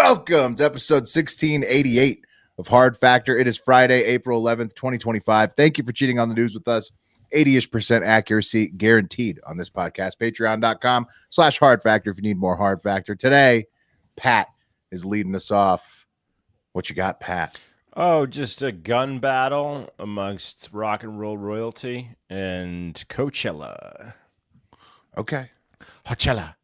Welcome to episode 1688 of Hard Factor. It is Friday, April 11th, 2025. Thank you for cheating on the news with us. 80-ish% accuracy guaranteed on this podcast. Patreon.com/Hard Factor if you need more Hard Factor. Today, Pat is leading us off. What you got, Pat? Oh, just a gun battle amongst rock and roll royalty and Coachella. Okay. Coachella.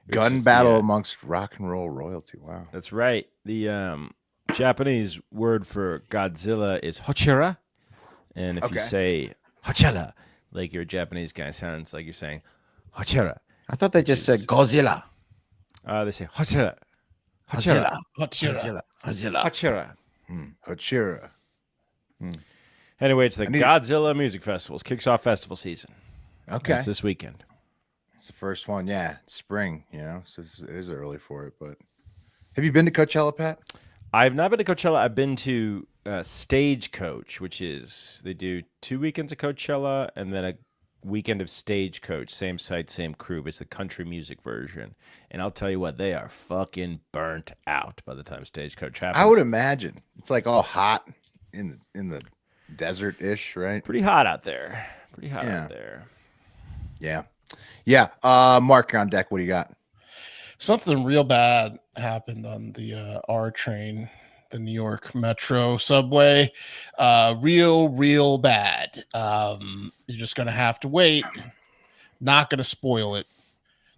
Gun battle amongst rock and roll royalty. Wow. That's right. The Japanese word for Godzilla is Hochira. And if you say Coachella, like you're a Japanese guy, sounds like you're saying Hochira. I thought they just said Godzilla. They say Hochira. Hochira. Hochira. Hochira. Anyway, it's the Godzilla Music Festivals. Kicks off festival season. Okay. It's this weekend. It's the first one. Yeah. It's spring, so it is early for it. But have you been to Coachella, Pat? I've not been to Coachella. I've been to Stagecoach, which is they do 2 weekends of Coachella and then a weekend of Stagecoach. Same site, same crew. But it's the country music version. And I'll tell you what, they are fucking burnt out by the time Stagecoach happens. I would imagine. It's like all hot in the desert-ish, right? Pretty hot out there. Out there. Yeah. Yeah. Mark, you're on deck. What do you got? Something real bad happened on the R train, the New York Metro subway. Real bad. You're just going to have to wait. Not going to spoil it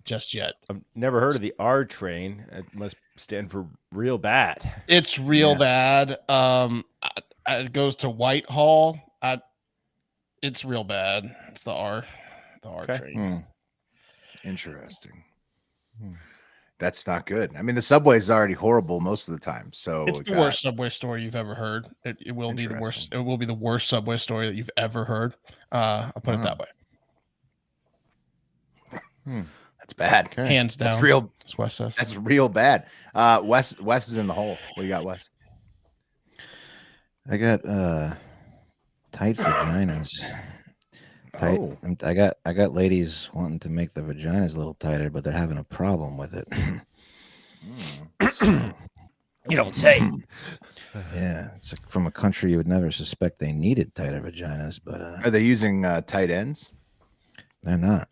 just yet. I've never heard of the R train. It must stand for real bad. It's real bad. It goes to Whitehall. It's real bad. It's the R train. Interesting. That's not good. I mean, the subway is already horrible most of the time. So it's the worst subway story you've ever heard. It will be the worst. It will be the worst subway story that you've ever heard. I'll put it that way. That's bad. Okay. Hands down. That's real. That's real bad. Wes is in the hole. What do you got, Wes? I got tight vaginas. Tight. I got ladies wanting to make the vaginas a little tighter, but they're having a problem with it. You don't say. Yeah, it's from a country you would never suspect they needed tighter vaginas, but are they using tight ends? They're not.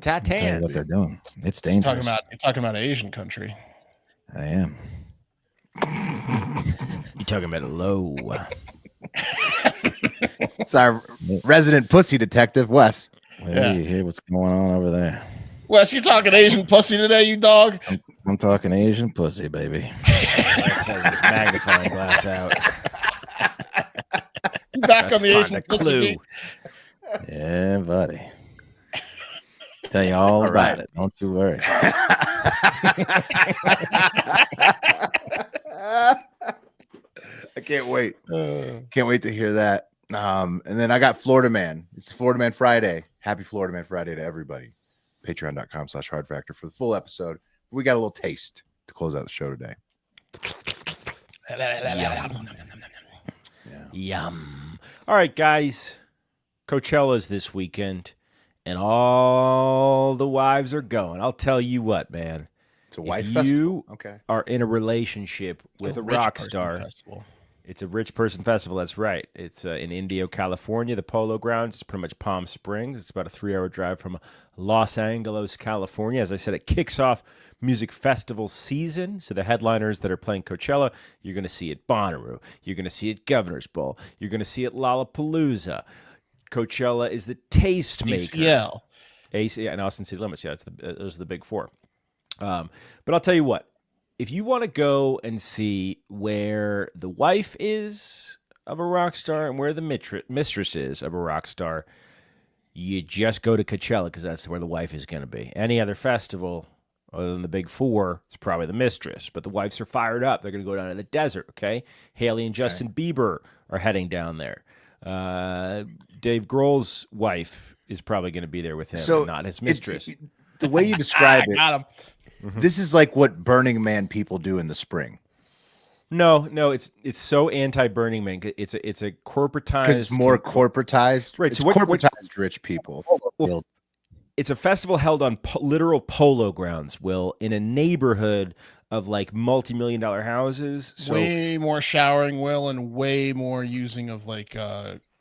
Tight what they're doing. It's dangerous. You're talking about an Asian country. I am. You're talking about low. It's our resident pussy detective, Wes. Well, you hear what's going on over there. Wes, you talking Asian pussy today, you dog? I'm talking Asian pussy, baby. Wes has his magnifying glass out. Back on the Asian pussy. Yeah, buddy. Tell you all about it. Don't you worry. I can't wait. Can't wait to hear that. And then I got Florida Man. It's Florida Man Friday. Happy Florida Man Friday to everybody. Patreon.com/Hard Factor for the full episode. We got a little taste to close out the show today. Yum. All right, guys. Coachella's this weekend, and all the wives are going. I'll tell you what, man. It's a wife festival. You are in a relationship with a rock star. It's a rich person festival. That's right. It's in Indio, California. The Polo Grounds. It's pretty much Palm Springs. It's about a 3-hour drive from Los Angeles, California. As I said, it kicks off music festival season. So the headliners that are playing Coachella, you're going to see at Bonnaroo. You're going to see at Governor's Ball. You're going to see at Lollapalooza. Coachella is the tastemaker. ACL. And Austin City Limits. Yeah, those are the big four. But I'll tell you what. If you want to go and see where the wife is of a rock star and where the mistress is of a rock star, you just go to Coachella because that's where the wife is going to be. Any other festival other than the big four, it's probably the mistress. But the wives are fired up. They're going to go down to the desert, okay? Haley and Justin Bieber are heading down there. Dave Grohl's wife is probably going to be there with him, not his mistress. The way you describe it. Got him. This is like what Burning Man people do in the spring. No, it's so anti-Burning Man. It's a corporatized. Because it's more corporatized. Right. It's So corporatized rich people. It's a festival held on literal polo grounds, Will, in a neighborhood of like multi-million-dollar houses. So way more showering, Will, and way more using of like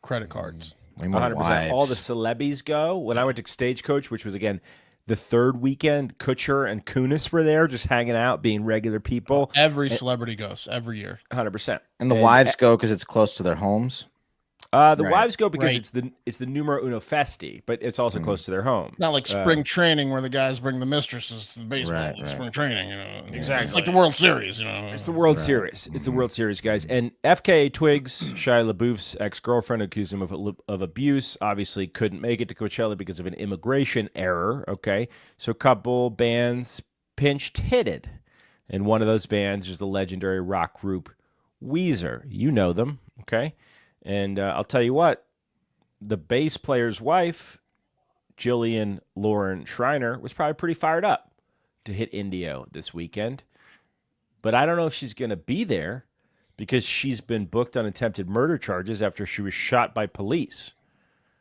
credit cards. Way more 100%. wives. All the celebs go. When I went to Stagecoach, which was again the third weekend, Kutcher and Kunis were there, just hanging out, being regular people. Every celebrity goes every year. 100%. And the wives go because it's close to their homes. The Right. wives go because Right. it's the numero uno festi, but it's also close to their home. Not like spring training where the guys bring the mistresses to the baseball. Right, Like right. spring training, you know. Exactly. It's like the World Series, you know. It's the World Series. It's the World Series, guys. And FKA Twigs, Shia LaBeouf's ex-girlfriend, accused him of abuse. Obviously, couldn't make it to Coachella because of an immigration error. Okay, so a couple bands pinch hitted, and one of those bands is the legendary rock group Weezer. You know them, okay? And I'll tell you what, the bass player's wife, Jillian Lauren Schreiner, was probably pretty fired up to hit Indio this weekend. But I don't know if she's going to be there because she's been booked on attempted murder charges after she was shot by police.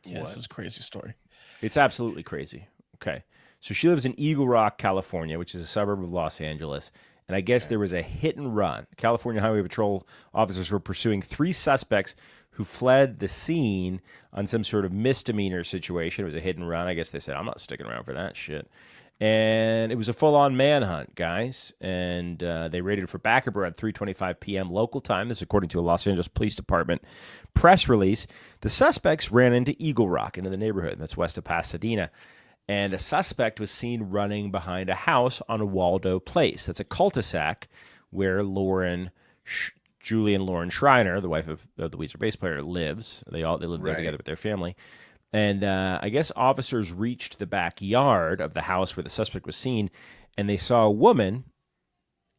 Yeah, this is a crazy story. It's absolutely crazy. Okay. So she lives in Eagle Rock, California, which is a suburb of Los Angeles. And I guess there was a hit and run. California Highway Patrol officers were pursuing 3 suspects who fled the scene on some sort of misdemeanor situation. It was a hit and run. I guess they said, I'm not sticking around for that shit. And it was a full-on manhunt, guys. And they raided for backup around 3:25 p.m. local time. This is according to a Los Angeles Police Department press release. The suspects ran into Eagle Rock, into the neighborhood. That's west of Pasadena. And a suspect was seen running behind a house on Waldo Place. That's a cul-de-sac where Julian Lauren Schreiner, the wife of the Weezer bass player, lives. They live there together with their family. And I guess officers reached the backyard of the house where the suspect was seen, and they saw a woman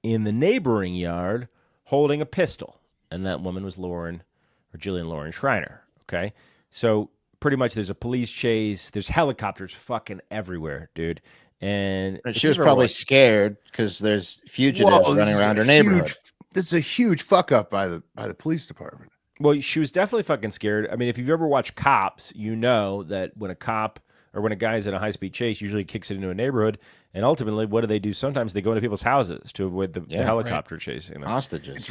in the neighboring yard holding a pistol. And that woman was Jillian Lauren Schreiner. Okay? So pretty much there's a police chase. There's helicopters fucking everywhere, dude. And She was probably scared because there's fugitives running around her neighborhood. This is a huge fuck up by the police department. Well, she was definitely fucking scared. I mean, if you've ever watched Cops, you know that when a cop or when a guy's in a high-speed chase, usually kicks it into a neighborhood, and ultimately, what do? Sometimes they go into people's houses to avoid the helicopter chasing them. Hostages. It's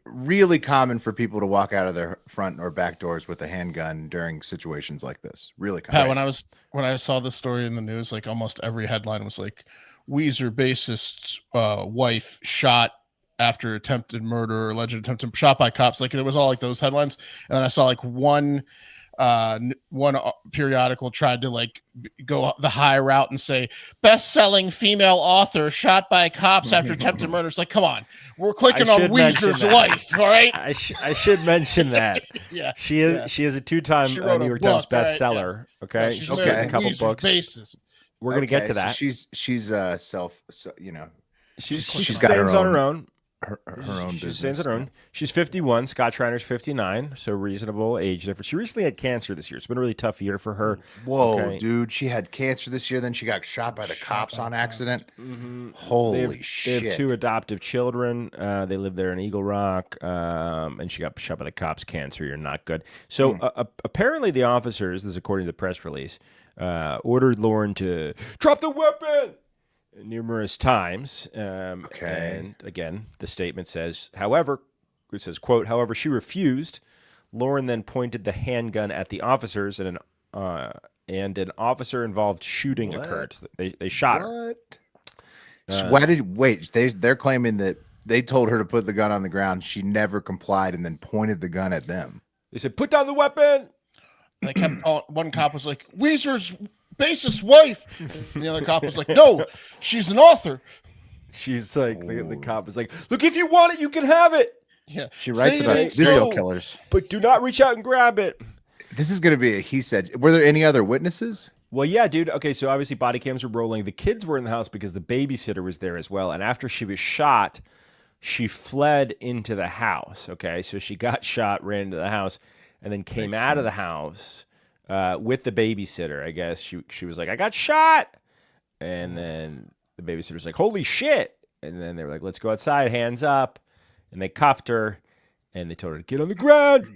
really common for people to walk out of their front or back doors with a handgun during situations like this. Really common. Pat, when I saw this story in the news, like almost every headline was like, Weezer bassist's wife shot after attempted murder or alleged attempted shot by cops. Like it was all like those headlines. And then I saw like one periodical tried to like go the high route and say best-selling female author shot by cops after attempted murder. It's like, come on, we're clicking on Weezer's wife, all right? I should mention that. Yeah, she is a 2-time New York Times bestseller. Right? Okay, she's written a couple Weezer's books. Bassist. We're gonna get to that. So she's she she's got stands on her own. Her own she business. stands on her own. She's 51. Scott Schreiner's 59, so reasonable age difference. She recently had cancer this year. It's been a really tough year for her. Whoa, dude! She had cancer this year. Then she got shot by the cops on accident. Mm-hmm. Holy shit! They have 2 adoptive children. They live there in Eagle Rock, and she got shot by the cops. Cancer, you're not good. So apparently, the officers, this is according to the press release, ordered Lauren to drop the weapon numerous times. And again, the statement says, quote, however, she refused. Lauren then pointed the handgun at the officers, and an officer-involved shooting occurred. So they shot her. So they're claiming that they told her to put the gun on the ground. She never complied and then pointed the gun at them. They said, put down the weapon. And they kept calling, one cop was like, Weezer's bassist wife. And the other cop was like, no, she's an author. She's like, the cop was like, look, if you want it, you can have it. Yeah. She writes about serial killers. But do not reach out and grab it. This is going to be a he said. Were there any other witnesses? Well, yeah, dude. Okay, so obviously body cams were rolling. The kids were in the house because the babysitter was there as well. And after she was shot, she fled into the house. Okay, so she got shot, ran into the house, and then came out of the house with the babysitter. I guess she was like, I got shot. And then the babysitter's like, holy shit. And then they were like, let's go outside, hands up. And they cuffed her, and they told her to get on the ground.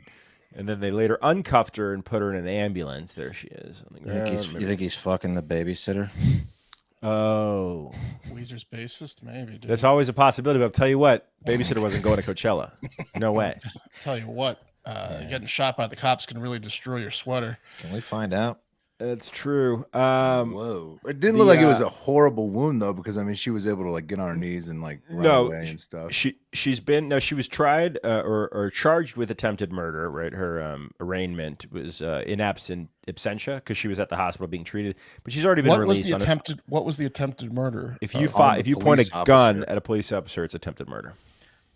And then they later uncuffed her and put her in an ambulance. There she is on the ground. You think he's fucking the babysitter? Oh, Weezer's bassist, maybe. Dude. that's always a possibility. But I'll tell you what, babysitter wasn't going to Coachella. No way. Tell you what, getting shot by the cops can really destroy your sweater. Can we find out? That's true. Whoa! It didn't look like it was a horrible wound though, because I mean, she was able to like get on her knees and like run away and stuff. She was tried or charged with attempted murder. Right, her arraignment was in absentia because she was at the hospital being treated. But she's already been released. What was the attempted murder? If you point a gun at a police officer, it's attempted murder.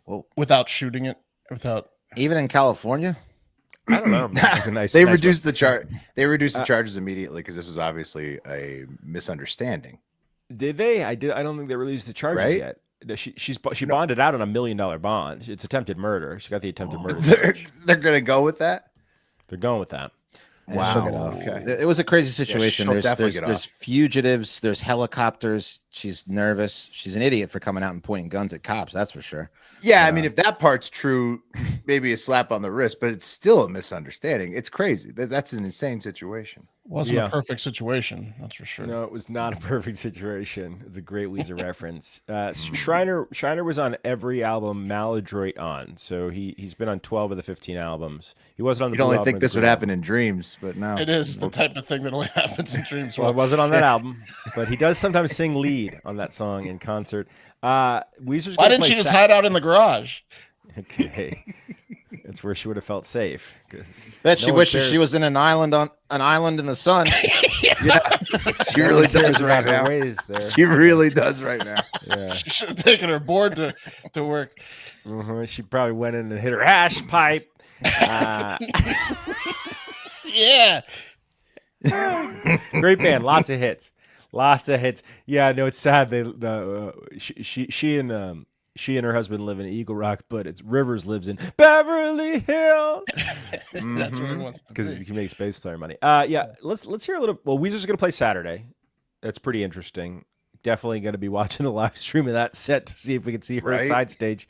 Well, without shooting it, even in California. I don't know. They reduced the charge. They reduced the charges immediately because this was obviously a misunderstanding. Did they? I don't think they released the charges yet. She bonded out on $1 million bond. It's attempted murder. She got the attempted murder. They're gonna go with that. They're going with that. Wow. Okay. It was a crazy situation. Yeah, there's fugitives. There's helicopters. She's nervous. She's an idiot for coming out and pointing guns at cops. That's for sure. Yeah, I mean, if that part's true, maybe a slap on the wrist, but it's still a misunderstanding. It's crazy. That's an insane situation. Wasn't a perfect situation, that's for sure. No, it was not a perfect situation. It's a great Weezer reference. Shriner was on every album Maladroit on, so he's been on 12 of the 15 albums. He wasn't on the. You'd only think this would happen in dreams, but no, it is the type of thing that only happens in dreams. Well, it wasn't on that album, but he does sometimes sing lead on that song in concert. Weezer's. Why didn't she just hide out in the garage? Okay, that's where she would have felt safe. Bet she wishes she was in an island in the sun. Yeah, she really does right now. She really does right now. Yeah, she should have taken her board to work. She probably went in and hit her hash pipe. Yeah. Great band, lots of hits. Yeah, no, it's sad. She and her husband live in Eagle Rock, but Rivers lives in Beverly Hills. That's where he wants to be. Because he makes bass player money. Yeah, let's hear a little. Well, Weezer's going to play Saturday. That's pretty interesting. Definitely going to be watching the live stream of that set to see if we can see her side stage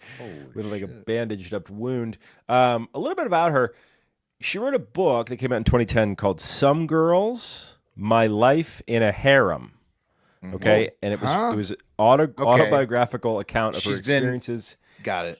with like a bandaged up wound. A little bit about her. She wrote a book that came out in 2010 called "Some Girls: My Life in a Harem." Okay, and it was autobiographical account of her experiences. Got it.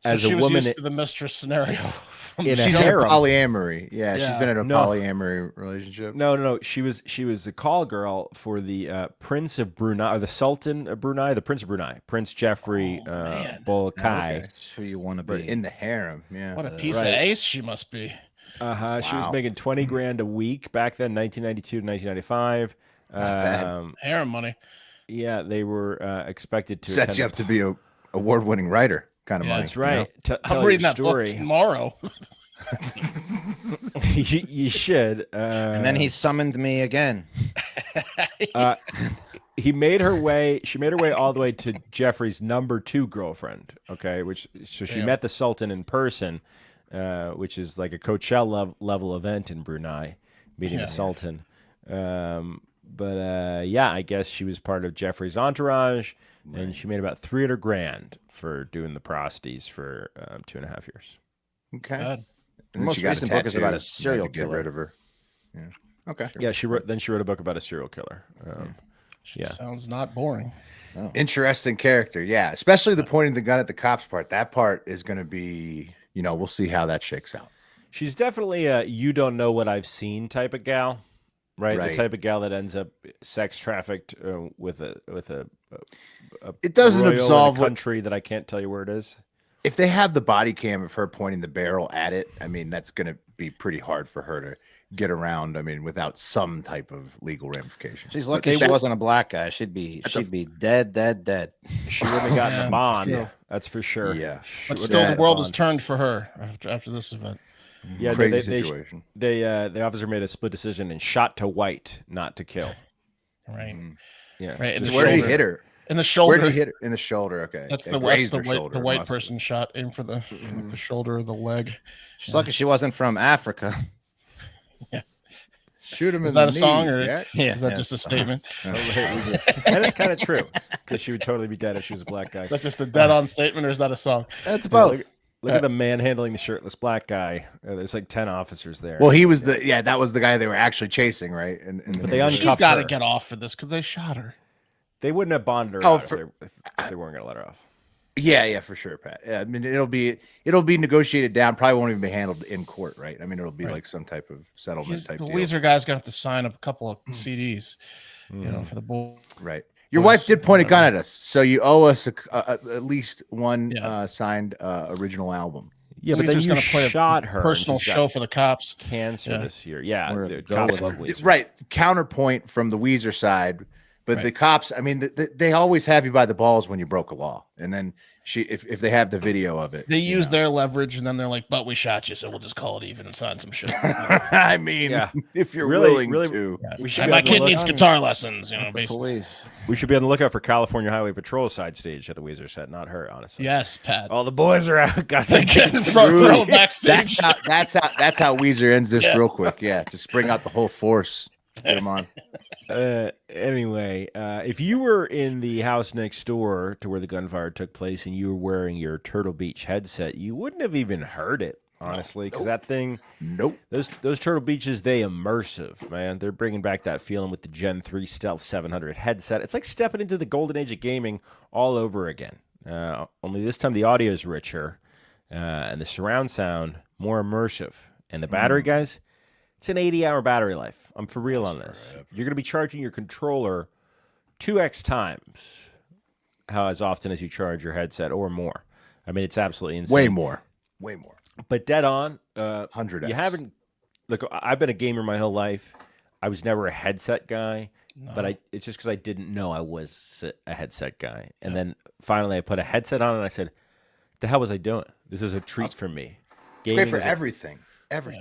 As so a woman used to the mistress scenario. In she's a harem. in polyamory. Yeah, she's been in a polyamory relationship. No. She was a call girl for the Prince of Brunei, or the Sultan of Brunei, the Prince of Brunei, Prince Jeffrey Bolkai. That's who you want to be in the harem. Yeah, what a piece of ace she must be. She was making $20,000 a week back then, 1992 to 1995. Harem money. Yeah, they were expected to sets you up to be a award-winning writer kind of money. That's right. You know? I'm reading that book tomorrow. you should. And then he summoned me again. She made her way all the way to Jeffrey's number 2 girlfriend. Okay, she met the Sultan in person, which is like a Coachella level event in Brunei, meeting the Sultan. But I guess she was part of Jeffrey's entourage, and she made about $300,000 for doing the prosties for 2.5 years. Okay. The most recent book is about a serial killer. Get rid of her. Yeah. Okay. Yeah, she wrote a book about a serial killer. Sounds not boring. Oh. Interesting character. Yeah, especially the pointing the gun at the cops part. That part is going to be, we'll see how that shakes out. She's definitely a you don't know what I've seen type of gal. Right, the type of gal that ends up sex trafficked with a it doesn't absolve a country that I can't tell you where it is. If they have the body cam of her pointing the barrel at it, I mean that's going to be pretty hard for her to get around. I mean, without some type of legal ramification. She's lucky she wasn't a black guy. She'd be dead. She wouldn't have gotten a bond. That's for sure. Yeah, but still, the world has turned for her after this event. Yeah, crazy situation. The officer made a split decision and shot to white, not to kill. Right. Yeah. Right. Where did he hit her? In the shoulder. Where did he hit her? In the shoulder. Okay. That's the white person shot in for the shoulder or the leg. She's lucky she wasn't from Africa. Yeah. Shoot him. Is that a song or is that just a statement? And it's kind of true because she would totally be dead if she was a black guy. Is that just a dead-on statement, or is that a song? That's both. Look at the man handling the shirtless black guy. There's like 10 officers there. Well, he was that was the guy they were actually chasing, right? But they uncuffed She's got to her. get off for this because they shot her. They wouldn't have bonded her out if they weren't going to let her off. Yeah, for sure, Pat. Yeah, I mean, it'll be negotiated down. Probably won't even be handled in court, right? I mean, it'll be like some type of settlement type deal. The Weezer guy's gonna have to sign up a couple of CDs, for the bull. Right. Your wife did point a gun at us, so you owe us at least one signed original album. Yeah, but then you shot her. Personal show for the cops. Cancer this year. Yeah, the cops love Weezer. Right. Counterpoint from the Weezer side. But the cops, I mean, they always have you by the balls when you broke a law. And then if they have the video of it, they use their leverage, and then they're like, "But we shot you, so we'll just call it even and sign some shit." I mean, if you're willing to, my kid needs guitar lessons. Police. We should be on the lookout for California Highway Patrol side stage at the Weezer set, not her, honestly. Yes, Pat. All the boys are out. Got some front row backstage. That's how Weezer ends this real quick. Yeah, just bring out the whole force. Get him on. Anyway, if you were in the house next door to where the gunfire took place and you were wearing your Turtle Beach headset, you wouldn't have even heard it, honestly, because that thing, those Turtle Beaches, they immersive, man. They're bringing back that feeling with the Gen 3 Stealth 700 headset. It's like stepping into the golden age of gaming all over again. Only this time the audio is richer and the surround sound more immersive. And the battery, guys, it's an 80-hour battery life. I'm for real on this. You're going to be charging your controller 2x times as often as you charge your headset or more. I mean, it's absolutely insane. Way more. But dead on. 100x. You haven't. Look, I've been a gamer my whole life. I was never a headset guy, but it's just because I didn't know I was a headset guy. And then finally I put a headset on and I said, the hell was I doing? This is a treat for me. Gaming it's great for everything.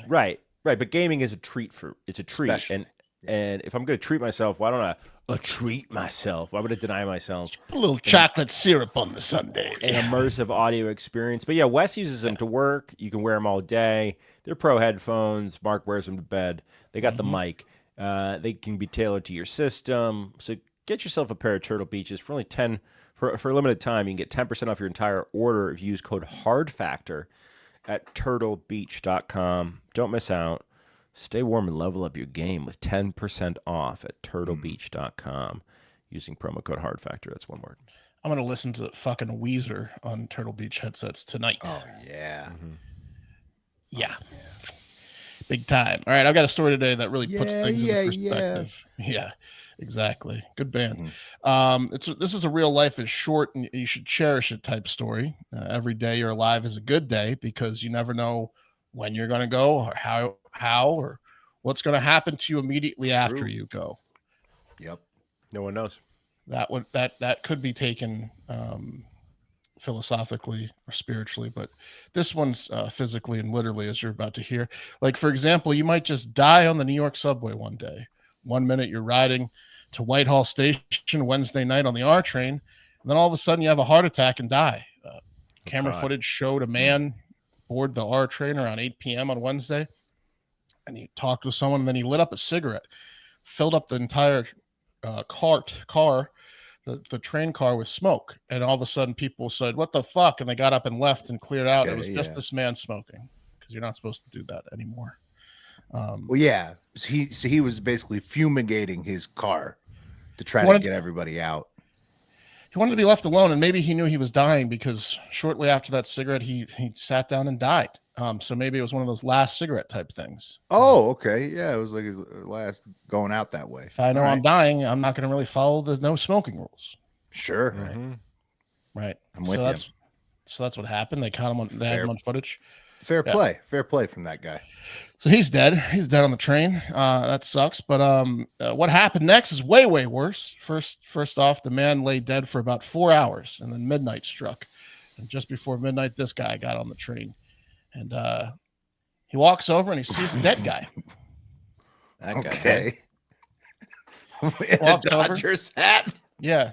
Right. But gaming is a treat it's a treat. Special. And if I'm going to treat myself, why don't I treat myself? Why would I deny myself? A little chocolate syrup on the Sunday. An immersive audio experience. But yeah, Wes uses them to work. You can wear them all day. They're pro headphones. Mark wears them to bed. They got the mic. They can be tailored to your system. So get yourself a pair of Turtle Beaches for only for a limited time. You can get 10% off your entire order if you use code HARDFACTOR at turtlebeach.com. Don't miss out. Stay warm and level up your game with 10% off at turtlebeach.com using promo code HARDFACTOR. That's one word. I'm going to listen to fucking Weezer on Turtle Beach headsets tonight. Oh, yeah. Yeah. Big time. All right, I've got a story today that really puts things into perspective. Yeah, exactly. Good band. This is a real life is short and you should cherish it type story. Every day you're alive is a good day because you never know when you're going to go or how or what's going to happen to you immediately after you go. Yep. No one knows. That could be taken philosophically or spiritually, but this one's physically and literally, as you're about to hear. Like, for example, you might just die on the New York subway one day. 1 minute you're riding to Whitehall Station Wednesday night on the R train, and then all of a sudden you have a heart attack and die. Camera footage showed a man board the R train around 8 p.m. on Wednesday, and he talked with someone, and then he lit up a cigarette, filled up the entire car, the train car with smoke, and all of a sudden people said, "What the fuck?" and they got up and left and cleared out. It was just this man smoking, because you're not supposed to do that anymore. He was basically fumigating his car to try to get everybody out. He wanted to be left alone, and maybe he knew he was dying because shortly after that cigarette, he sat down and died. So maybe it was one of those last cigarette type things. Oh, okay. Yeah, it was like his last going out that way. If I know I'm dying, I'm not going to really follow the no smoking rules. Sure. Right. I'm with you. So that's what happened. They caught him on, they had him on footage. Fair play from that guy. So he's dead. He's dead on the train. That sucks. But what happened next is way, way worse. First off, the man lay dead for about 4 hours, and then midnight struck. And just before midnight, this guy got on the train. And he walks over and he sees a dead guy. That guy. Okay. In a Dodgers hat? Yeah.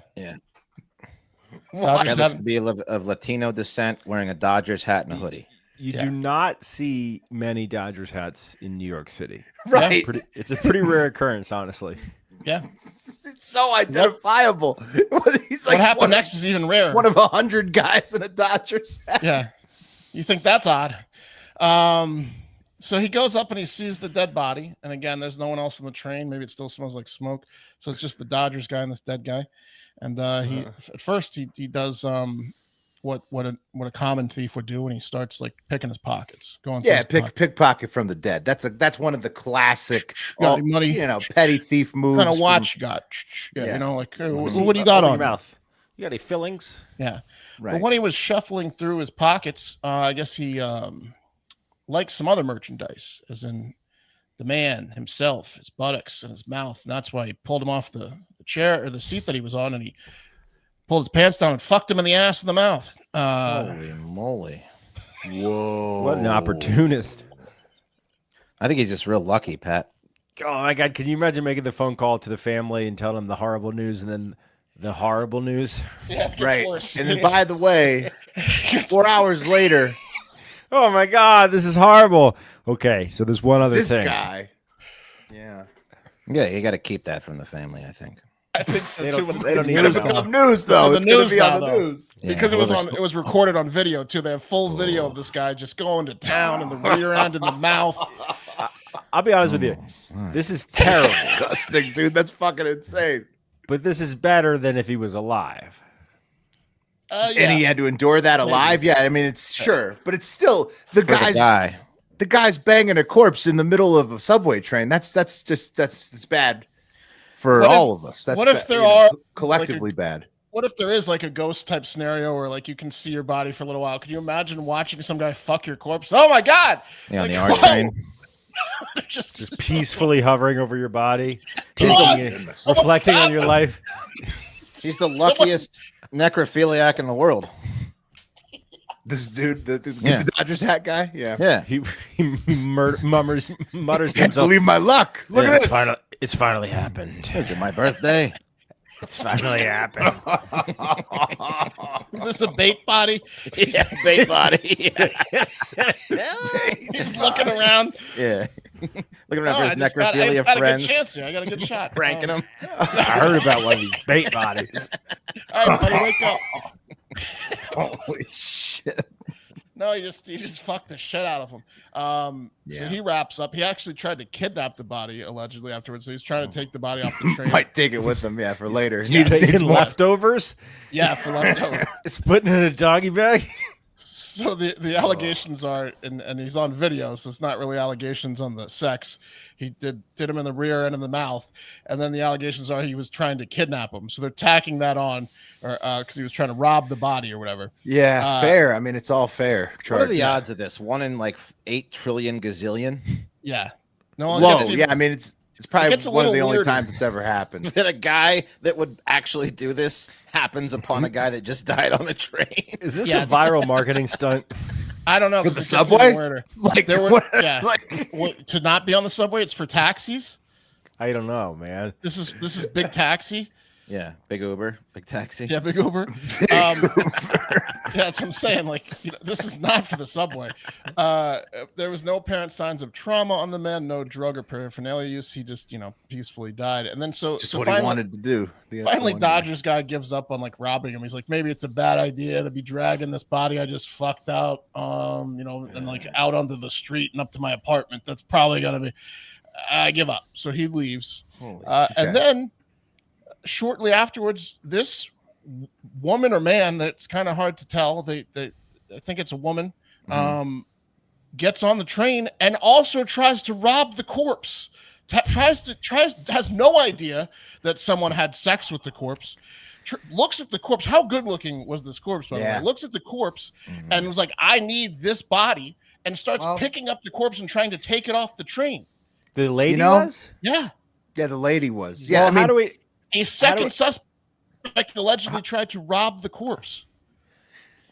That looks to be of Latino descent, wearing a Dodgers hat and a hoodie. You do not see many Dodgers hats in New York City. Right. It's a pretty rare occurrence, honestly. Yeah. It's so identifiable. He's like, what happened next is even rarer. One of 100 guys in a Dodgers hat. Yeah. You think that's odd. So he goes up and he sees the dead body. And again, there's no one else on the train. Maybe it still smells like smoke. So it's just the Dodgers guy and this dead guy. And he at first he does what a common thief would do when he starts like picking his pockets, going pickpocket from the dead. That's one of the classic money, petty thief moves. Kind of watch you got, like what do you got on your mouth? You got any fillings? Yeah, right. But when he was shuffling through his pockets, I guess he liked some other merchandise, as in the man himself, his buttocks and his mouth. And that's why he pulled him off the chair or the seat that he was on, and he pulled his pants down and fucked him in the ass and the mouth. Holy moly. Whoa. What an opportunist. I think he's just real lucky, Pat. Oh, my God. Can you imagine making the phone call to the family and telling them the horrible news and then the horrible news? Yeah, it gets right. worse. And then, by the way, 4 hours later. Oh, my God. This is horrible. Okay, so there's one other thing. This guy. Yeah. Yeah, you got to keep that from the family, I think. I think so They too. don't- they don't It's need going it to now. become news, though. The It's going news to be on now, the though. news. Because it was recorded on video too. They have full video of this guy just going to town in the rear end, in the mouth. I'll be honest with you. This is terrible. Disgusting, dude. That's fucking insane. But this is better than if he was alive. And he had to endure that alive. Yeah, I mean, it's sure, but it's still the guy's banging a corpse in the middle of a subway train. That's bad for all of us. That's what if there are collectively bad? What if there is like a ghost type scenario where like you can see your body for a little while? Could you imagine watching some guy fuck your corpse? Oh my God! Yeah, on like, the R train. Just peacefully hovering over your body, Goodness. reflecting on your life. He's the luckiest necrophiliac in the world. This dude, the Dodgers hat guy. Yeah. He mutters to Can't himself. believe my luck. Look at this. It's finally happened. Is it my birthday? It's finally happened. Is this a bait body? Yeah, bait body. He's looking around. Yeah. Looking around for his I just got necrophilia a friends. good chance here. I got a good shot. Pranking him. I heard about one of these bait bodies. All right, buddy, wake up. Holy shit. No, he just fucked the shit out of him. So he wraps up. He actually tried to kidnap the body allegedly afterwards. So he's trying to take the body off the train. Might take it with him, for later. He's taking leftovers. Yeah, for leftover. It's putting it in a doggy bag. So the allegations are, and he's on video, so it's not really allegations on the sex. He did him in the rear end of the mouth, and then the allegations are he was trying to kidnap him. So they're tacking that on, or because he was trying to rob the body or whatever. Yeah, fair. I mean, it's all fair. What are the odds of this? 1 in like 8 trillion gazillion? Yeah. No. Low. Yeah, I mean, it's probably one of the only weirder. times it's ever happened. That a guy that would actually do this happens upon a guy that just died on a train. Is this a viral marketing stunt? I don't know. For the subway? Like there were, to not be on the subway. It's for taxis. I don't know, man. This is big taxi. Yeah, big Uber, big taxi. Yeah, big Uber. Yeah, that's what I'm saying. Like, this is not for the subway. There was no apparent signs of trauma on the man, no drug or paraphernalia use. He just, peacefully died. And then what finally, he wanted to do. Finally, Dodgers guy gives up on like robbing him. He's like, maybe it's a bad idea to be dragging this body I just fucked out, and like out onto the street and up to my apartment. That's probably gonna be. I give up. So he leaves. And then shortly afterwards, this woman or man, that's kind of hard to tell. I think it's a woman, gets on the train and also tries to rob the corpse. Has no idea that someone had sex with the corpse. Looks at the corpse. How good looking was this corpse, by the way? Looks at the corpse and was like, I need this body, and starts picking up the corpse and trying to take it off the train. The lady was? Yeah. Yeah, the lady was. Yeah. Well, how do we... A second suspect allegedly tried to rob the corpse.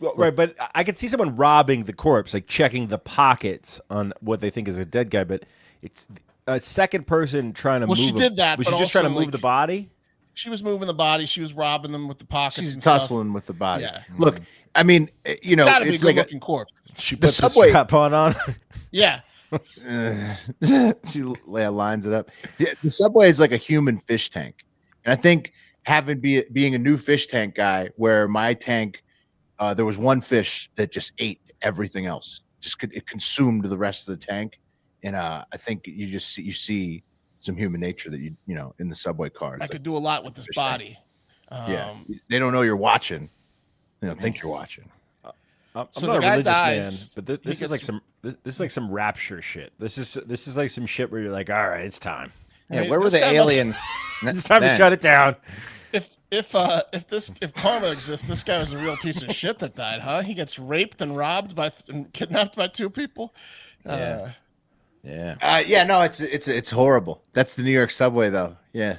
Well, right, but I could see someone robbing the corpse, like checking the pockets on what they think is a dead guy, but it's a second person trying to move she did that. Was she just trying to move the body? She was moving the body. She was robbing them with the pockets. She's tussling with the body. Yeah. Look, I mean, it's like a looking corpse. She puts the strap on. Yeah. She lines it up. The subway is like a human fish tank, and I think being a new fish tank guy, where my tank, there was one fish that just ate everything else. It consumed the rest of the tank, And I think you see some human nature that you know in the subway cars. I could do a lot with this body. Yeah, they don't know you're watching. They don't think you're watching. I'm So not the a guy religious dies, man, but this is like some rapture shit. This is like some shit where you're like, all right, it's time. Yeah, where were the aliens? It's time to shut it down. If karma exists, this guy was a real piece of shit that died, huh? He gets raped and robbed and kidnapped by two people. Yeah. No, it's horrible. That's the New York subway, though. Yeah.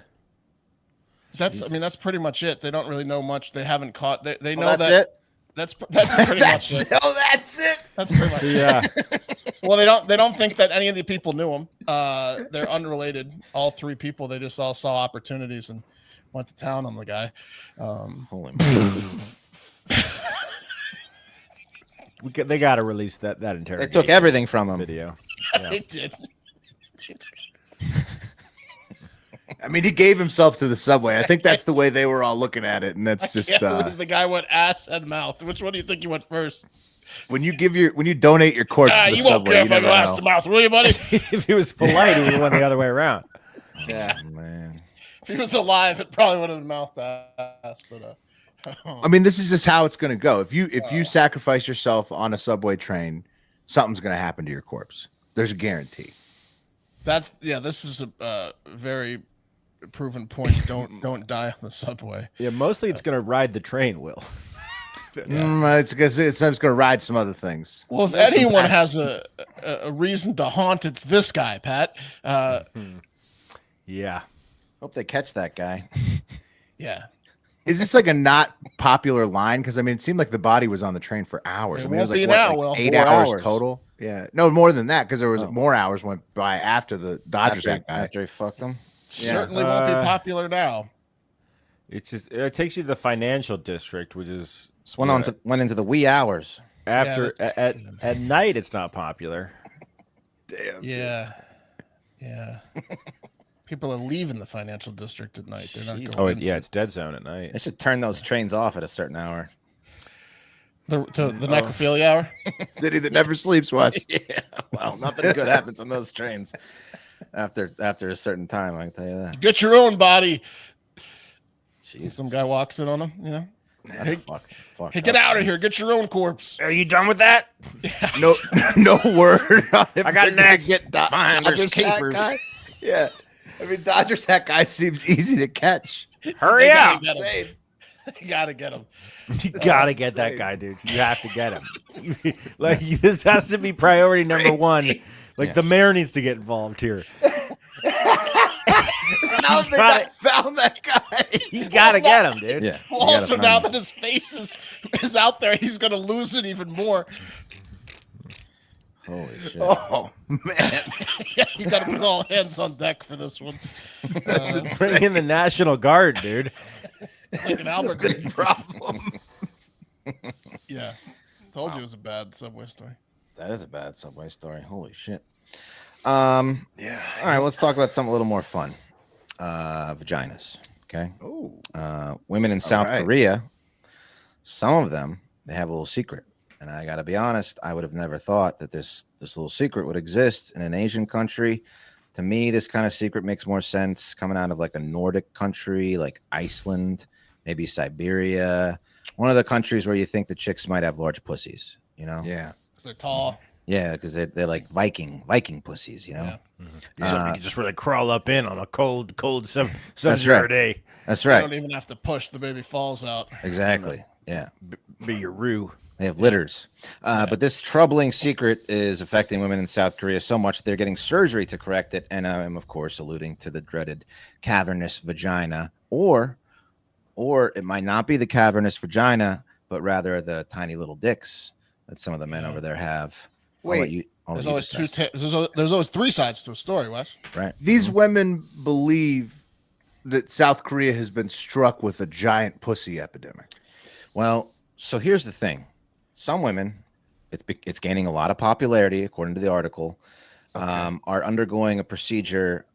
That's pretty much it. They don't really know much. They haven't caught. They know that's that. it? That's pretty much it. Oh, that's it. That's pretty much it. Yeah. Well, they don't think that any of the people knew him. They're unrelated. All three people. They just all saw opportunities and went to town on the guy. Holy They got to release that interrogation. They took everything from him. Video. Yeah. They did. I mean, he gave himself to the subway. I think that's the way they were all looking at it, and that's just the guy went ass and mouth. Which one do you think you went first? when you donate your corpse to the you won't subway. care You if I never go ass know. to mouth, will you, buddy? If he was polite, he would have went the other way around. Yeah. Oh, man. If he was alive, it probably would have been mouth to ass. But I mean, this is just how it's going to go. If you sacrifice yourself on a subway train, something's going to happen to your corpse. There's a guarantee. This is a very proven point. Don't die on the subway. Yeah, mostly it's going to ride the train, Will. It's going to ride some other things. Well, if anyone has a reason to haunt, it's this guy, Pat. Yeah. Hope they catch that guy. Yeah. Is this like a not popular line? Because I mean, it seemed like the body was on the train for hours. It I mean, it was won't like, be now, like Will. 8 4 hours hours. total. Yeah, no, more than that because there was more hours went by after the Dodgers guy. After he fucked him. Certainly won't be popular now. It's just it takes you to the financial district, which is Just went into the wee hours. after at night. It's not popular. Damn. Yeah. People are leaving the financial district at night. They're not going. Oh, into yeah, it's dead zone at night. They should turn those trains off at a certain hour. the necrophilia hour. City that never sleeps, Wes. Yeah, well, nothing good happens on those trains after a certain time. I can tell you that. Get your own body. Jeez, Some guy walks in on him. You know. that's fuck. Hey, get out of here! Get your own corpse. Are you done with that? No, no word. I got next. Finders keepers. Yeah, I mean, Dodgers hat guy seems easy to catch. Hurry up! You gotta get him. You gotta get that guy, dude. You have to get him. Like this has to be priority number one. Like the mayor needs to get involved here. Found that guy. You gotta get him, dude. Yeah. Well, also now that his face is out there, he's gonna lose it even more. Holy shit. Oh man, Yeah, you gotta put all hands on deck for this one. Bring in the National Guard, dude. Like an Albert big problem. Yeah. Told you it was a bad subway story. That is a bad subway story. Holy shit. Yeah. All right, let's talk about something a little more fun. Vaginas. Okay. Oh. Women in South Korea, some of them, they have a little secret. And I got to be honest, I would have never thought that this little secret would exist in an Asian country. To me, this kind of secret makes more sense coming out of like a Nordic country, like Iceland, maybe Siberia, one of the countries where you think the chicks might have large pussies, you know? Yeah. Because they're tall. Yeah, because they're like Viking pussies, you know? Yeah. So you can just really crawl up in on a cold That's sub-zero right. day. That's You right. don't even have to push. The baby falls out. Exactly. Yeah. Be your roo. They have litters. But this troubling secret is affecting women in South Korea so much they're getting surgery to correct it. And I'm, of course, alluding to the dreaded cavernous vagina. Or it might not be the cavernous vagina, but rather the tiny little dicks that some of the men over there have. Wait, There's always there's always three sides to a story, Wes. right. These women believe that South Korea has been struck with a giant pussy epidemic. Well, so here's the thing. Some women, it's gaining a lot of popularity, according to the article, are undergoing a procedure.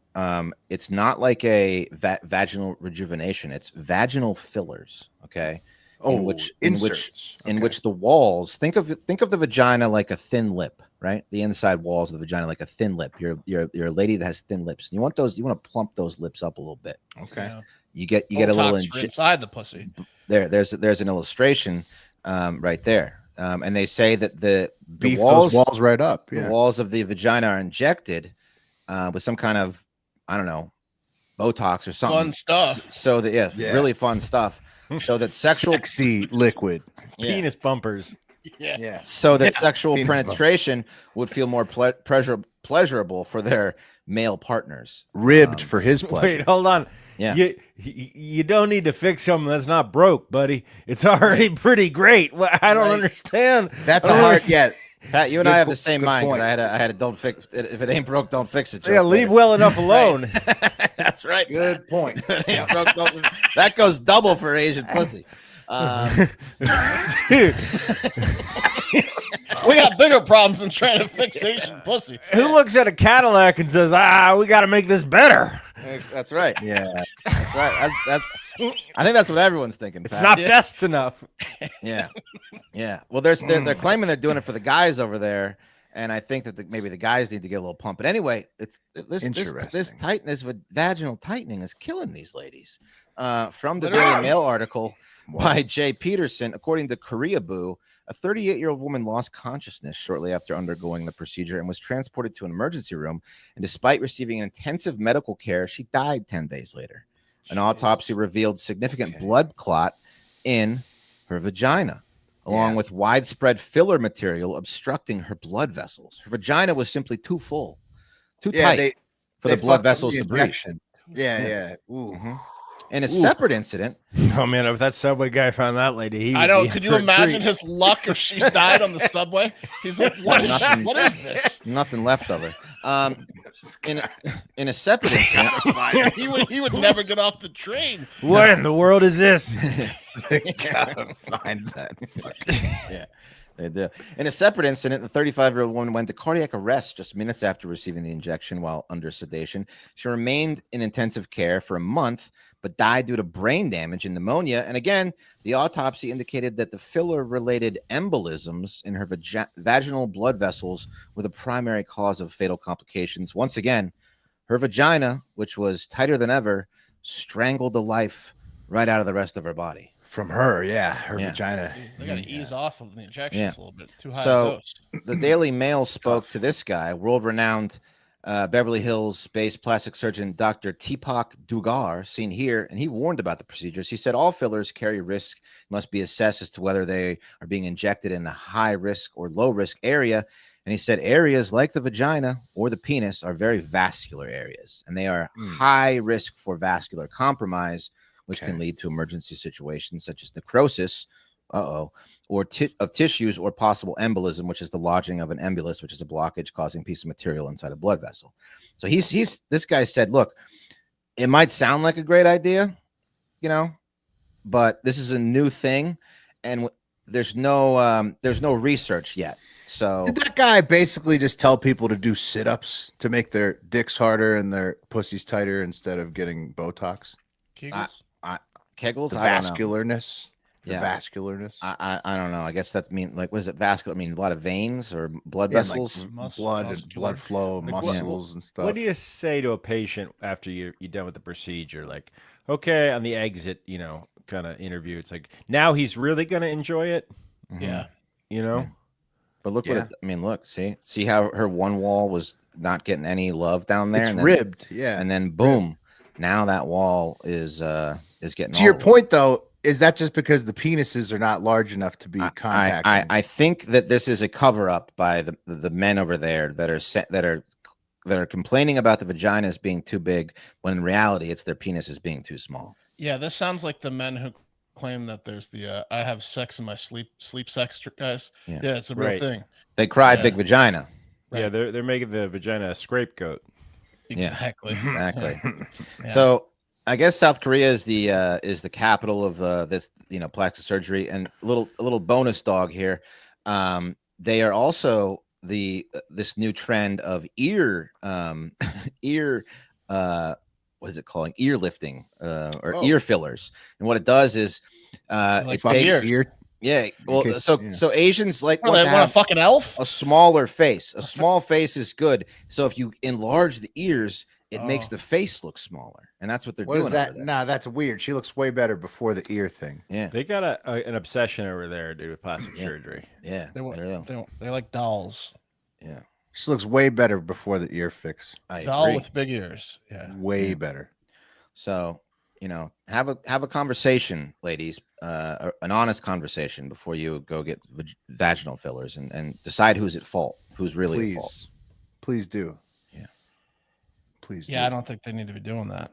It's not like a vaginal rejuvenation. It's vaginal fillers. Okay. In which the walls, think of the vagina like a thin lip. right? The inside walls of the vagina, like a thin lip. You're a lady that has thin lips. You want to plump those lips up a little bit. Okay. Yeah. You get a little inside the pussy. There's an illustration right there. And they say that the Beef walls, those walls right up. the walls of the vagina are injected with some kind of, I don't know, Botox or something. Fun stuff. So that really fun stuff. So that sexy liquid. Penis bumpers. Yeah. So that sexual penetration would feel more pleasurable for their male partners. Ribbed for his pleasure. Wait, hold on. Yeah. You don't need to fix something that's not broke, buddy. It's already pretty great. Well, I don't understand. That's a hard Pat, you and I have the same mind. I had a don't fix it. If it ain't broke, don't fix it. Yeah, leave well enough alone. That's right. Good point. That goes double for Asian pussy. Dude, We got bigger problems than trying to fix Asian pussy. who looks at a Cadillac and says, we got to make this better? That's right. Yeah. That's right. I think that's what everyone's thinking. It's Pat. not best enough. Yeah. Well, they're claiming they're doing it for the guys over there, and I think that maybe the guys need to get a little pump. But anyway, this tightness, vaginal tightening, is killing these ladies. From the Daily Mail article by Jay Peterson, according to Korea Boo, a 38-year-old woman lost consciousness shortly after undergoing the procedure and was transported to an emergency room. And despite receiving intensive medical care, she died 10 days later. An autopsy revealed significant blood clot in her vagina, along with widespread filler material obstructing her blood vessels. Her vagina was simply too full, too tight for the blood vessels to breathe. Yeah. Ooh. Mm-hmm. In a separate incident. Oh, man, if that subway guy found that lady, I know. Could you imagine his luck if she died on the subway? He's like, what is this? Nothing left of her. In a separate incident. he would never get off the train. What in the world is this? They gotta find that. Yeah. They do. In a separate incident, the 35-year-old woman went to cardiac arrest just minutes after receiving the injection while under sedation. She remained in intensive care for a month, but died due to brain damage and pneumonia. And again, the autopsy indicated that the filler-related embolisms in her vaginal blood vessels were the primary cause of fatal complications. Once again, her vagina, which was tighter than ever, strangled the life right out of the rest of her body. From her, her vagina. They got to ease off of the injections a little bit. Too high a So dose. the Daily Mail spoke to this guy, world-renowned Beverly Hills-based plastic surgeon Dr. Teepak Dugar, seen here, and he warned about the procedures. He said all fillers carry risk, must be assessed as to whether they are being injected in a high-risk or low-risk area. And he said areas like the vagina or the penis are very vascular areas, and they are high risk for vascular compromise, which can lead to emergency situations such as necrosis, or of tissues, or possible embolism, which is the lodging of an embolus, which is a blockage causing a piece of material inside a blood vessel. So this guy said, look, it might sound like a great idea, but this is a new thing, and there's no research yet. So did that guy basically just tell people to do sit-ups to make their dicks harder and their pussies tighter instead of getting Botox? Kegels, vascularness. Vascularness. I don't know. I guess that mean was it vascular? I mean, a lot of veins or blood vessels, like blood flow, muscles and stuff. What do you say to a patient after you're done with the procedure? Like, okay, on the exit, kind of interview. It's like, now he's really gonna enjoy it. Yeah. But look look, see how her one wall was not getting any love down there. It's and then, ribbed. Yeah. And then boom, now that wall is getting. To your point, though, is that just because the penises are not large enough to be compacted? I think that this is a cover up by the men over there that are complaining about the vaginas being too big, when in reality it's their penises being too small. Yeah, this sounds like the men who claim that there's the I have sex in my sleep sex guys. Yeah, it's a real thing. They cry big vagina. Right. Yeah, they're making the vagina a scapegoat. Exactly. Exactly. So I guess South Korea is the capital of this plastic surgery. And a little bonus dog here. They are also this new trend of ear what is it called? Ear lifting or ear fillers. And what it does is it takes Yeah. Well, case- so Asians like What, want they to want a have fucking elf? a smaller face. A small face is good. So if you enlarge the ears, it makes Oh. the face look smaller, and that's what they're What doing is that? over there. Nah, that's weird. She looks way better before the ear thing. Yeah, They got an obsession over there, dude, with plastic Yeah. surgery. yeah, They like dolls. yeah. She looks way better before the ear fix. I Doll agree. with big ears. Yeah. Way Yeah. better. So, have a conversation, ladies, an honest conversation before you go get vaginal fillers and decide who's at fault, who's really at fault. Please do. Yeah. Please do. Yeah, I don't think they need to be doing that.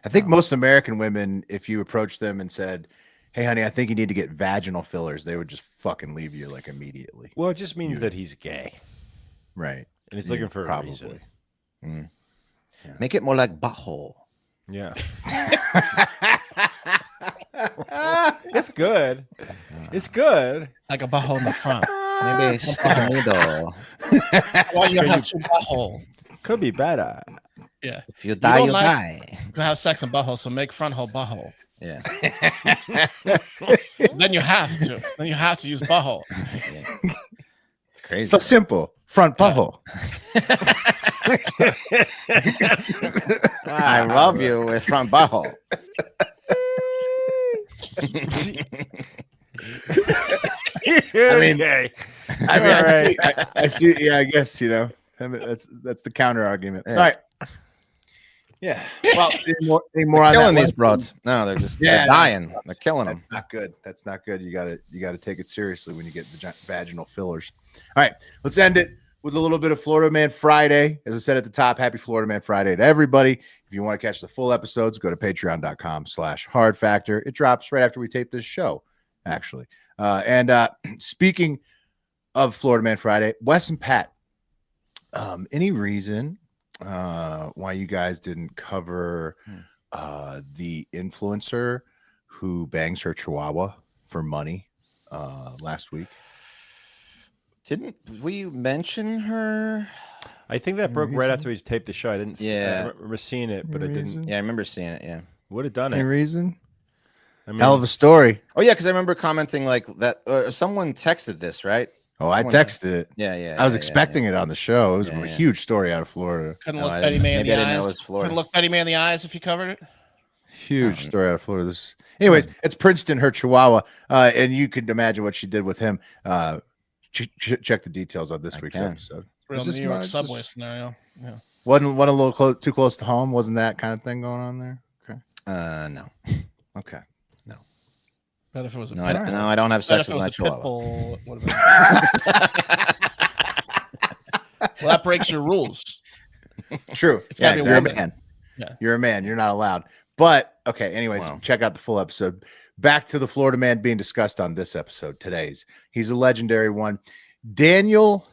I think most American women, if you approach them and said, "Hey, honey, I think you need to get vaginal fillers," they would just fucking leave you like immediately. Well, it just means that he's gay Right. and he's looking for a reason. Mm. Yeah. Make it more like butthole. Yeah. It's good. It's good. Like a butthole in the front. Maybe stick a needle. Why you have two butthole? Could be better. Yeah. If you die, don't you like- die. You have sex in butthole, so make front hole butthole. Yeah. Then you have to. Then you have to use butthole. Yeah. It's crazy. So simple. Front butthole. I love you with front butthole. I mean, okay. I see. Yeah, I guess I mean, that's the counter argument. Yeah. All right. Yeah. Well, any more on that Killing one? these broads. No, they're just Yeah, they're dying. They're killing them. That's not good. That's not good. You gotta take it seriously when you get vaginal fillers. All right, let's end it with a little bit of Florida Man Friday. As I said at the top, happy Florida Man Friday to everybody. If you want to catch the full episodes, go to patreon.com/hard factor. It drops right after we tape this show, actually. And speaking of Florida Man Friday, Wes and Pat, any reason why you guys didn't cover the influencer who bangs her chihuahua for money last week? Didn't we mention her? I think that broke right after we taped the show. I didn't. Yeah. I remember seeing it, but I didn't. Yeah, I remember seeing it. Yeah. Would have done Any it. reason? I mean, Hell of a story. Oh yeah, because I remember commenting like that. Someone texted this, right? Oh, I Someone- texted it. Yeah. I was expecting it on the show. It was Yeah, a yeah. huge story out of Florida. Couldn't No, look I Betty didn't- May in maybe the I didn't know it eyes. was Florida. Couldn't look Betty May in the eyes if you covered it. Huge story out of Florida. Anyways, it's Princeton, her chihuahua, and you can imagine what she did with him. Check the details on this I week's can. episode. Real Is this New York not- subway scenario. Yeah. Wasn't a little too close to home? Wasn't that kind of thing going on there? Okay. No. Okay. Bet if it was a No, pit, I don't have bet sex if it with my was a pit chihuahua. bull, it would've been- Well, that breaks your rules. True. It's gotta be a you're a woman. man. Yeah. You're a man. You're not allowed. But okay. Anyways, Wow. check out the full episode. Back to the Florida man being discussed on this episode. Today's. He's a legendary one. Daniel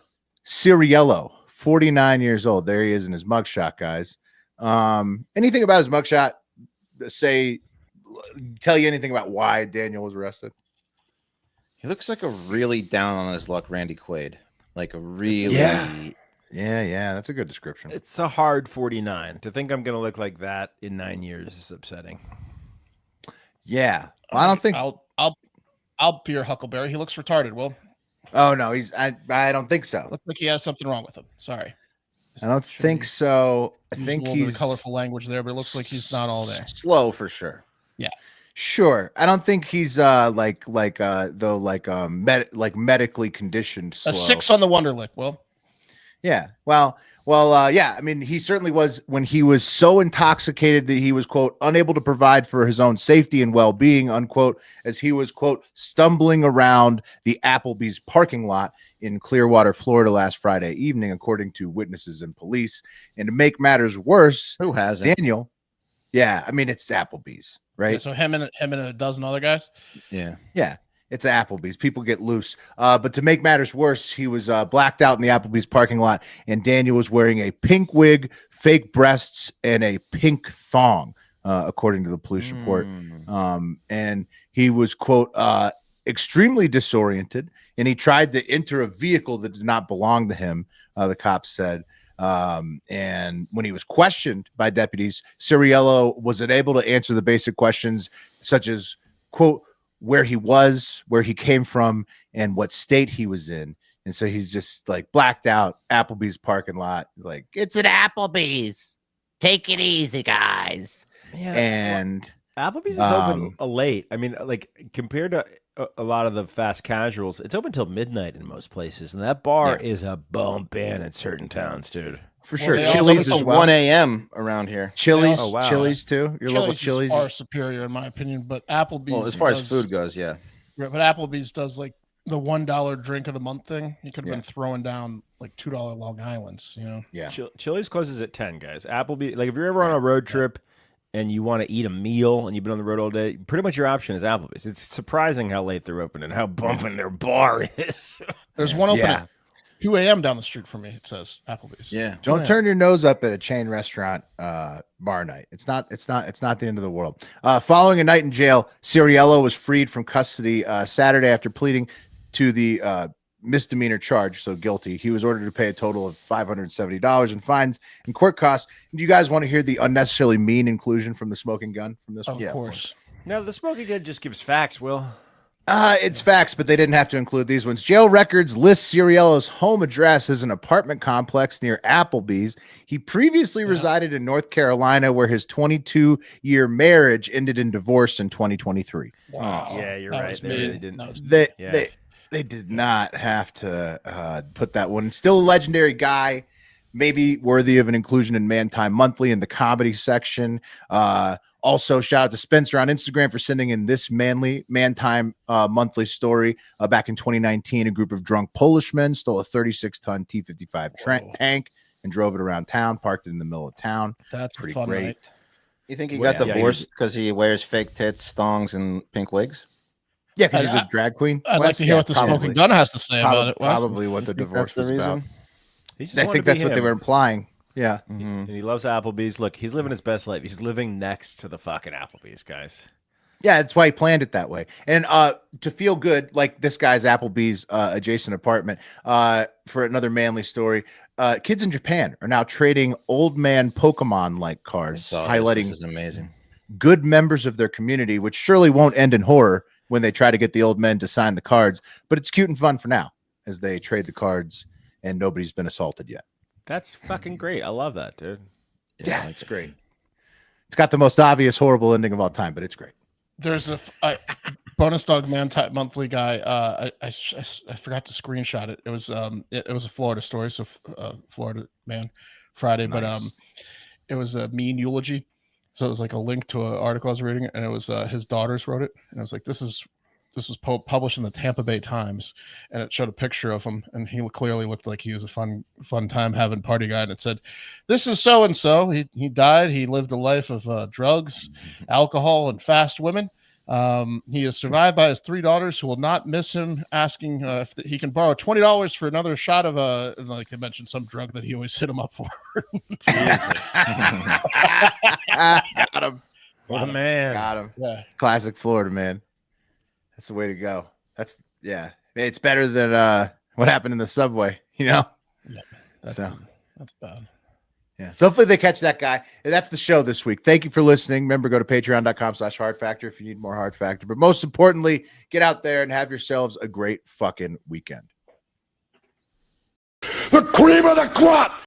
Ciriello, 49 years old. There he is in his mugshot, guys. Anything about his mugshot? Tell you anything about why Daniel was arrested? He looks like a really down on his luck Randy Quaid. Like a really Yeah. That's a good description. it's a hard 49. To think I'm going to look like that in 9 years is upsetting. Yeah. Well, I don't think. I'll be your Huckleberry. He looks retarded. Well, Oh no, I don't think so. looks like he has something wrong with him. Sorry. I don't think so. I Use think a little bit of he's colorful language there, but it looks like he's not all there. slow for sure. Sure. I don't think he's medically conditioned. Slow. A 6 on the Wonderlick. Well, Yeah. Well, yeah. I mean, he certainly was when he was so intoxicated that he was, quote, unable to provide for his own safety and well-being, unquote, as he was, quote, stumbling around the Applebee's parking lot in Clearwater, Florida last Friday evening, according to witnesses and police. And to make matters worse, Who hasn't? Daniel. Yeah. I mean, it's Applebee's, right? yeah, so him and a dozen other guys. Yeah. Yeah, it's Applebee's. People get loose. But to make matters worse, he was blacked out in the Applebee's parking lot, and Daniel was wearing a pink wig, fake breasts, and a pink thong, according to the police report. And he was, quote, extremely disoriented, and he tried to enter a vehicle that did not belong to him, the cops said. And when he was questioned by deputies, Ciriello was unable to answer the basic questions such as, quote, where he was, where he came from, and what state he was in. And so he's just like blacked out Applebee's parking lot. Like, it's an Applebee's. Take it easy, guys. Yeah. And Applebee's is open late. I mean, like compared to a lot of the fast casuals, it's open till midnight in most places. And that bar is a bumpin' in certain towns, dude. For sure. they Chili's also as well. 1 a.m. around here. Chili's, Oh, wow. Chili's too. Your local Chili's is Chili's. far superior in my opinion, but Applebee's. Well, as far as food goes, yeah. But Applebee's does like the $1 drink of the month thing. You could have been throwing down like $2 Long Islands, you know? Yeah. Chili's closes at 10, guys. Applebee's, like if you're ever on a road trip and you want to eat a meal and you've been on the road all day, pretty much your option is Applebee's. It's surprising how late they're open and how bumping their bar is. There's one open at 2 a.m. down the street from me. It says Applebee's. Yeah. Don't turn your nose up at a chain restaurant bar night. It's not the end of the world. Following a night in jail, Ciriello was freed from custody Saturday after pleading to the misdemeanor charge, so guilty. He was ordered to pay a total of $570 in fines and court costs. Do you guys want to hear the unnecessarily mean inclusion from the smoking gun from this one? Of course. No, the smoking gun just gives facts, Will. It's facts, but they didn't have to include these ones. Jail records list Ciriello's home address as an apartment complex near Applebee's. He previously resided in North Carolina, where his 22-year marriage ended in divorce in 2023. Wow. Yeah, you're That right. was They mean. really didn't. That was They did not have to put that one. Still a legendary guy, maybe worthy of an inclusion in Man Time Monthly in the comedy section. Also, shout out to Spencer on Instagram for sending in this Man Time Monthly story. Back in 2019, a group of drunk Polish men stole a 36-ton T-55 tank and drove it around town, parked it in the middle of town. That's pretty fun great. night. You think he got divorced because he wears fake tits, thongs, and pink wigs? Yeah, because he's a drag queen. I'd like to hear what the smoking gun has to say about it. Wes. Probably what the divorce was about. He just I wanted think to be that's what they him. were implying. Yeah. And he loves Applebee's. Look, he's living his best life. He's living next to the fucking Applebee's, guys. Yeah, that's why he planned it that way. And to feel good, like this guy's Applebee's adjacent apartment, for another manly story, kids in Japan are now trading old man Pokemon-like cards, highlighting this is amazing. good members of their community, which surely won't end in horror when they try to get the old men to sign the cards. But it's cute and fun for now as they trade the cards and nobody's been assaulted yet. That's fucking great. I love that, dude. Yeah, it's great. It's got the most obvious horrible ending of all time, but it's great. There's a bonus dog man type monthly guy. I forgot to screenshot it. It was a Florida story, so Florida man Friday, Nice. but it was a mean eulogy. So it was like a link to an article I was reading, and it was his daughters wrote it, and it was like this was published in the Tampa Bay Times, and it showed a picture of him, and he clearly looked like he was a fun time having party guy, and it said, "This is so and so. He died. He lived a life of drugs, alcohol, and fast women. He is survived by his 3 daughters who will not miss him, asking if he can borrow $20 for another shot of like they mentioned some drug that he always hit him up for." Got him. What a man. Got him. Yeah. Classic Florida, man. That's the way to go. It's better than what happened in the subway, you know? Yeah, that's bad. Yeah. So hopefully they catch that guy. And that's the show this week. Thank you for listening. Remember, go to patreon.com/Hard Factor if you need more Hard Factor. But most importantly, get out there and have yourselves a great fucking weekend. The cream of the crop!